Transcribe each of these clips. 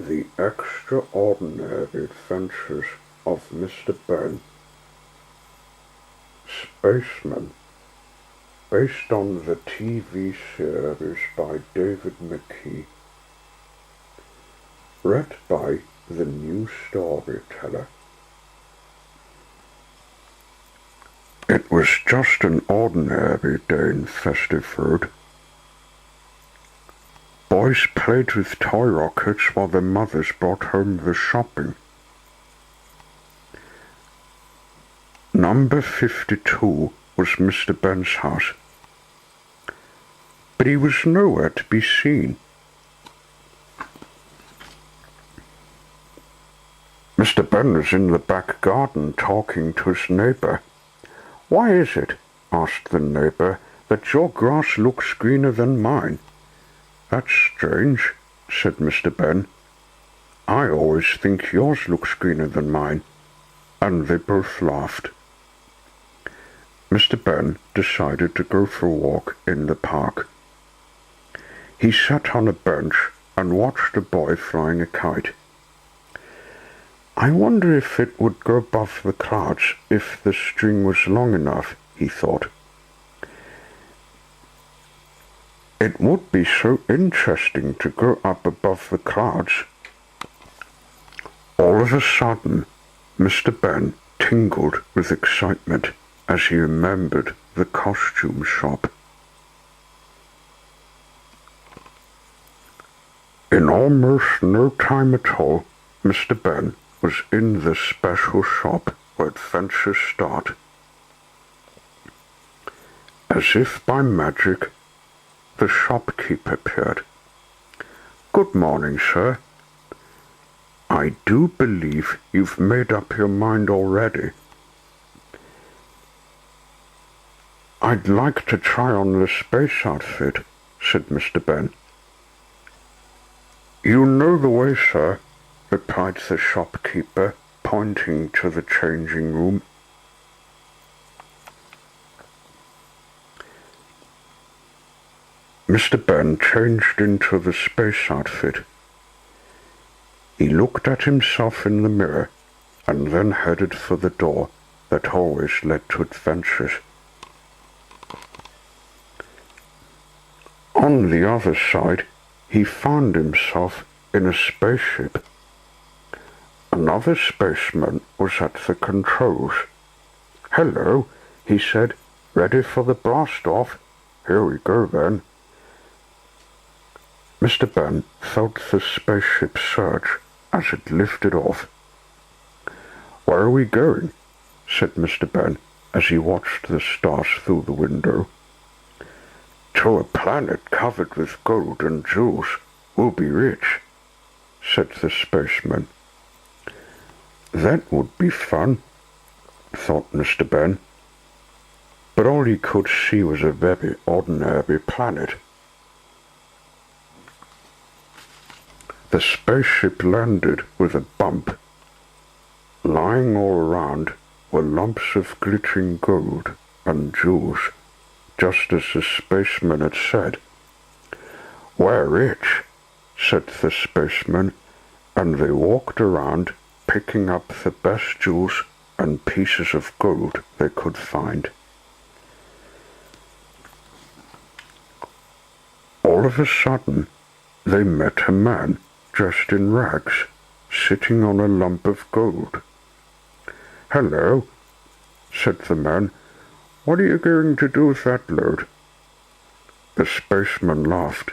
The Extraordinary Adventures of Mr. Benn, Spaceman, based on the TV series by David McKee, read by the New Storyteller. It was just an ordinary day in Festive Road. Boys played with toy rockets while their mothers brought home the shopping. Number 52 was Mr. Benn's house, but he was nowhere to be seen. Mr. Benn was in the back garden talking to his neighbour. "Why is it," asked the neighbour, "that your grass looks greener than mine?" "That's strange," said Mr. Benn. "I always think yours looks greener than mine." And they both laughed. Mr. Benn decided to go for a walk in the park. He sat on a bench and watched a boy flying a kite. "I wonder if it would go above the clouds if the string was long enough," he thought. "It would be so interesting to go up above the clouds." All of a sudden, Mr. Benn tingled with excitement as he remembered the costume shop. In almost no time at all, Mr. Benn was in the special shop where adventures start. As if by magic, the shopkeeper appeared. "Good morning, sir. I do believe you've made up your mind already." "I'd like to try on the space outfit," said Mr. Benn. "You know the way, sir," replied the shopkeeper, pointing to the changing room. Mr. Benn changed into the space outfit. He looked at himself in the mirror and then headed for the door that always led to adventures. On the other side, he found himself in a spaceship. Another spaceman was at the controls. "Hello," he said. "Ready for the blast-off? Here we go, then." Mr. Benn felt the spaceship surge as it lifted off. "Where are we going?" said Mr. Benn as he watched the stars through the window. "To a planet covered with gold and jewels. We'll be rich," said the spaceman. "That would be fun," thought Mr. Benn. But all he could see was a very ordinary planet. The spaceship landed with a bump. Lying all around were lumps of glittering gold and jewels, just as the spaceman had said. "We're rich," said the spaceman, and they walked around, picking up the best jewels and pieces of gold they could find. All of a sudden, they met a man dressed in rags, sitting on a lump of gold. "Hello," said the man. "What are you going to do with that load?" The spaceman laughed.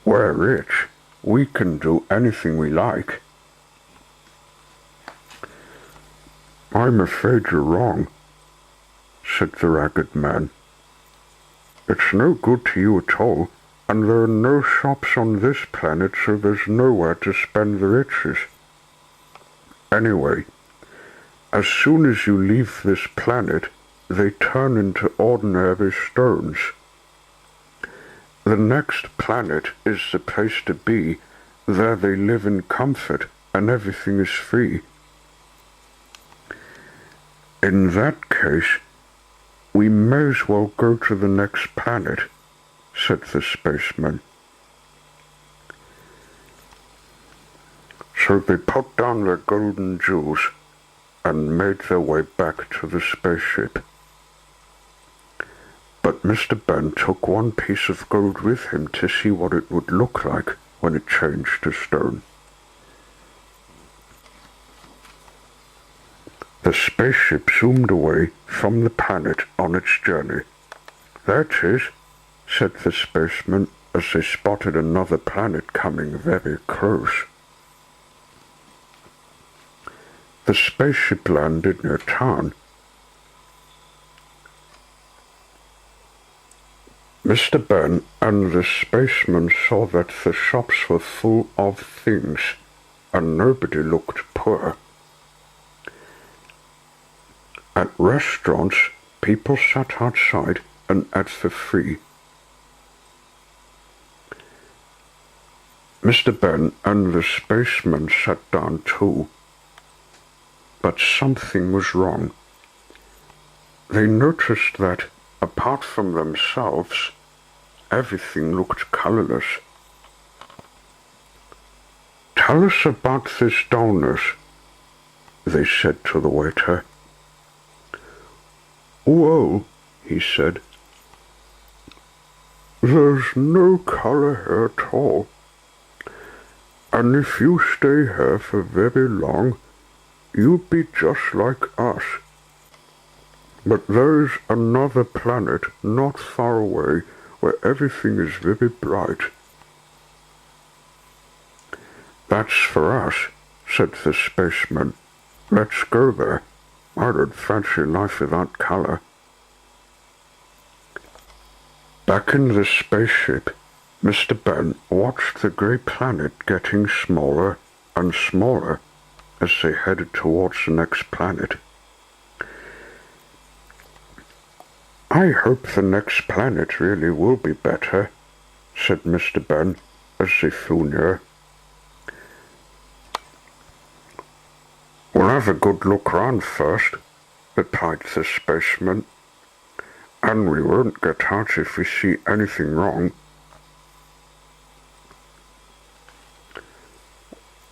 "We're rich. We can do anything we like." "I'm afraid you're wrong," said the ragged man. "It's no good to you at all, and there are no shops on this planet, so there's nowhere to spend the riches. Anyway, as soon as you leave this planet, they turn into ordinary stones. The next planet is the place to be. There they live in comfort, and everything is free." "In that case, we may as well go to the next planet," said the spaceman. So they put down their golden jewels and made their way back to the spaceship. But Mr. Benn took one piece of gold with him to see what it would look like when it changed to stone. The spaceship zoomed away from the planet on its journey. "There it is," said the spaceman as they spotted another planet coming very close. The spaceship landed near town. Mr. Benn and the spaceman saw that the shops were full of things, and nobody looked poor. At restaurants, people sat outside and ate for free. Mr. Benn and the spaceman sat down too. But something was wrong. They noticed that, apart from themselves, everything looked colorless. "Tell us about this donut," they said to the waiter. "Well," he said, "there's no color here at all. And if you stay here for very long, you'll be just like us. But there's another planet not far away where everything is very bright." "That's for us," said the spaceman. "Let's go there. I don't fancy life without color." Back in the spaceship, Mr. Benn watched the grey planet getting smaller and smaller as they headed towards the next planet. "I hope the next planet really will be better," said Mr. Benn as they flew near. "We'll have a good look round first," replied the spaceman, "and we won't get out if we see anything wrong."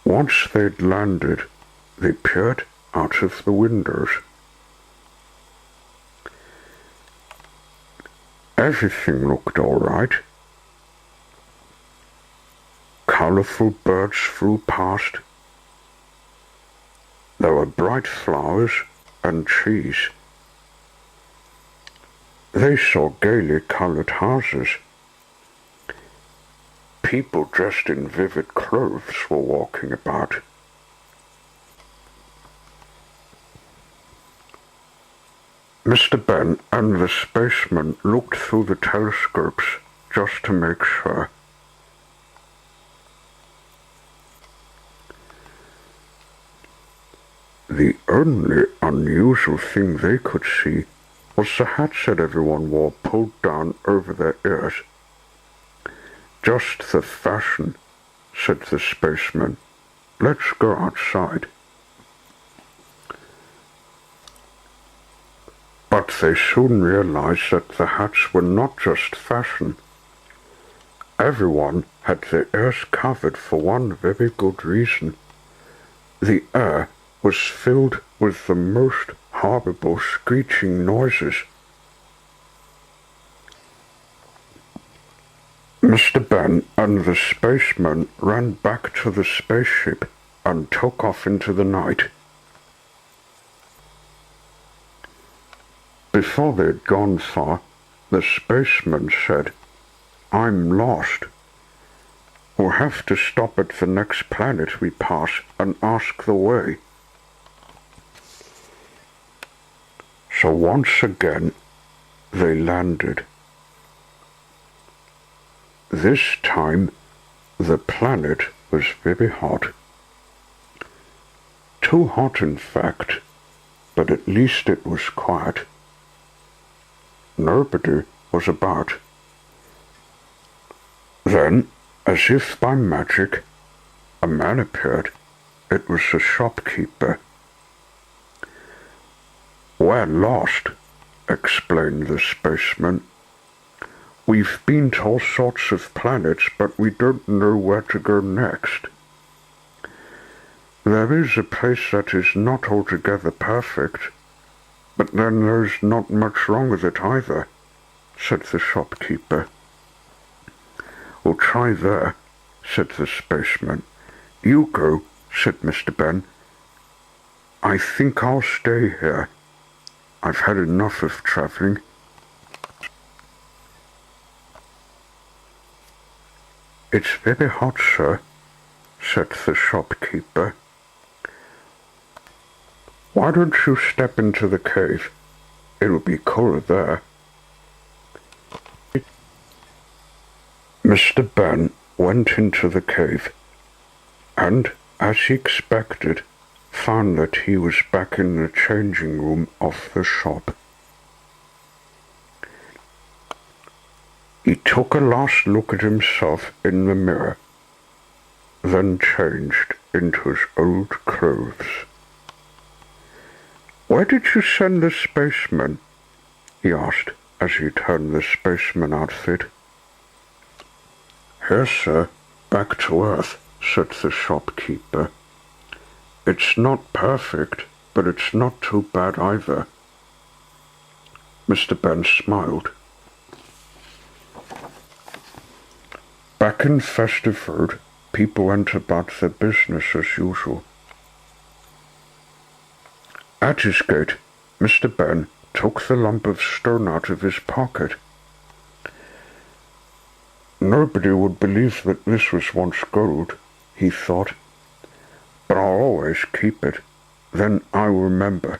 Once they'd landed, they peered out of the windows. Everything looked all right. Colorful birds flew past. There were bright flowers and trees. They saw gaily colored houses. People dressed in vivid clothes were walking about. Mr. Benn and the spaceman looked through the telescopes just to make sure. The only unusual thing they could see was the hats that everyone wore pulled down over their ears. "Just the fashion," said the spaceman. "Let's go outside." But they soon realized that the hats were not just fashion. Everyone had their ears covered for one very good reason. The air was filled with the most horrible screeching noises. Mr. Benn and the spaceman ran back to the spaceship and took off into the night. Before they had gone far, the spaceman said, "I'm lost. We'll have to stop at the next planet we pass and ask the way." So once again, they landed. This time, the planet was very hot. Too hot, in fact, but at least it was quiet. Nobody was about. Then, as if by magic, a man appeared. It was the shopkeeper. "We're lost," explained the spaceman. "We've been to all sorts of planets, but we don't know where to go next." There is a place that is not altogether perfect, but then there's not much wrong with it either, said the shopkeeper. We'll try there, said the spaceman. You go, said Mr. Benn. I think I'll stay here. I've had enough of travelling. It's very hot, sir, said the shopkeeper. Why don't you step into the cave? It'll be cooler there. Mr. Benn went into the cave, and, as he expected, found that he was back in the changing room of the shop. He took a last look at himself in the mirror, then changed into his old clothes. Where did you send the spaceman? He asked as he turned the spaceman outfit. Here, sir, back to Earth, said the shopkeeper. It's not perfect, but it's not too bad either. Mr. Benn smiled. Back in Festive Road, people went about their business as usual. At his gate, Mr. Benn took the lump of stone out of his pocket. Nobody would believe that this was once gold, he thought, but I'll always keep it. Then I'll remember